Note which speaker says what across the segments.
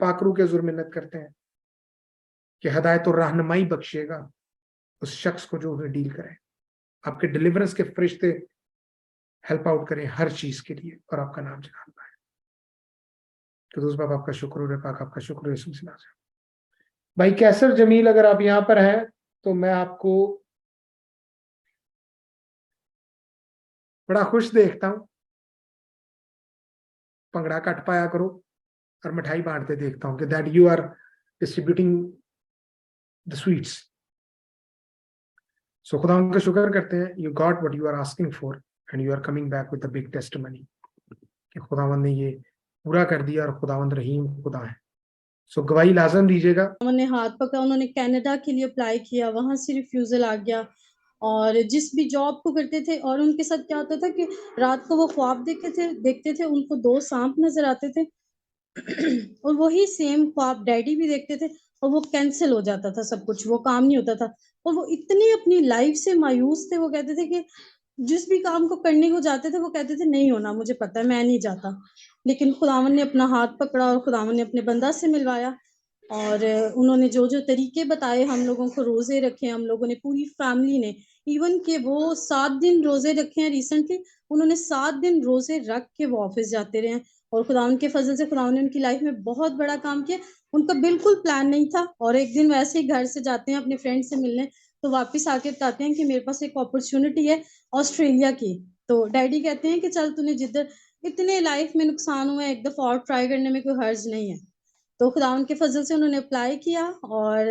Speaker 1: पाकरू के हुजूर मिन्नत करते हैं कि हदायत और रहनुमाई बख्शिएगा उस शख्स को जो उन्हें डील करे। आपके डिलीवरेंस के फरिश्ते हेल्प आउट करें हर चीज के लिए और आपका नाम जलाल पाए। तो दोस्त बाप आपका शुक्र है, पाक आपका शुक्र है। भाई कैसर जमील, अगर आप यहाँ पर हैं तो मैं आपको बड़ा खुश देखता हूं। पंगड़ा कट पाया करो और मिठाई बांटते देखता हूं कि that you are distributing the sweets. So खुदा उनका शुक्र करते हैं, you got what you are asking for and you are coming back with a big testimony कि खुदावंद ने ये पूरा कर दिया और खुदावंद रहीम खुदा है। सो गवाही लाजम दीजिएगा।
Speaker 2: उन्होंने हाथ पकड़ा, उन्होंने कनाडा के लिए अप्लाई किया, वहां से रिफ्यूजल आ गया। और जिस भी जॉब को करते थे, और उनके साथ क्या होता था कि रात को वो ख्वाब देखते थे उनको 2 सांप नजर आते थे और वही सेम ख्वाब डैडी भी देखते थे और वो कैंसिल हो जाता था, सब कुछ वो काम नहीं होता था। और वो इतने अपनी लाइफ से मायूस थे, वो कहते थे कि जिस भी काम को करने को जाते थे वो कहते थे नहीं होना, मुझे पता है मैं नहीं जाता। लेकिन खुदावन ने अपना हाथ पकड़ा और खुदावन ने अपने बंदा से मिलवाया। और उन्होंने जो जो तरीके बताए, हम लोगों को रोजे रखे, हम लोगों ने पूरी फैमिली ने, इवन के वो 7 दिन रोजे रखे हैं रिसेंटली। उन्होंने 7 दिन रोजे रख के वो ऑफिस जाते रहे हैं। और खुदावन के फजल से खुदावन ने उनकी लाइफ में बहुत बड़ा काम किया। उनका बिल्कुल प्लान नहीं था, और एक दिन वैसे ही घर से जाते हैं अपने फ्रेंड से मिलने, तो वापस आके बताते हैं कि मेरे पास एक अपॉर्चुनिटी है ऑस्ट्रेलिया की। तो डैडी कहते हैं कि चल तूने जिधर इतने लाइफ में नुकसान हुआ है, एक दफा और ट्राई करने में कोई हर्ज नहीं है। तो खुदावन के फजल से उन्होंने अप्लाई किया और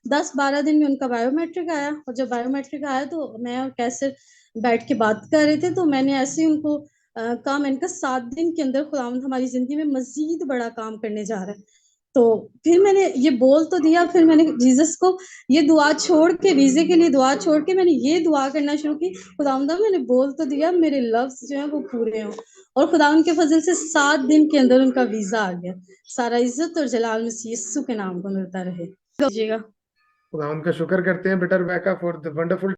Speaker 2: 10-12 दिन में उनका बायोमेट्रिक आया। और जब बायोमेट्रिक आया तो मैं और कैसर बैठ के बात कर रहे थे, तो मैंने ऐसे ही उनको कहा, मैंने कहा 7 दिन के अंदर खुदावन हमारी जिंदगी में मजीद बड़ा काम करने जा रहा है। तो फिर मैंने ये बोल तो दिया, फिर मैंने जीसस को ये दुआ छोड़ के, वीजे के लिए दुआ छोड़ के मैंने ये दुआ करना शुरू की, खुदावंदा मैंने बोल तो दिया, मेरे लफ्ज जो है वो पूरे हों। और खुदावन के फजल से 7 दिन के अंदर उनका वीजा आ गया। सारा इज्जत और जलाल मसीह यीशु के नाम को मिलता रहे।
Speaker 1: खुदा उनका शुक्र करते हैं better Baika for the wonderful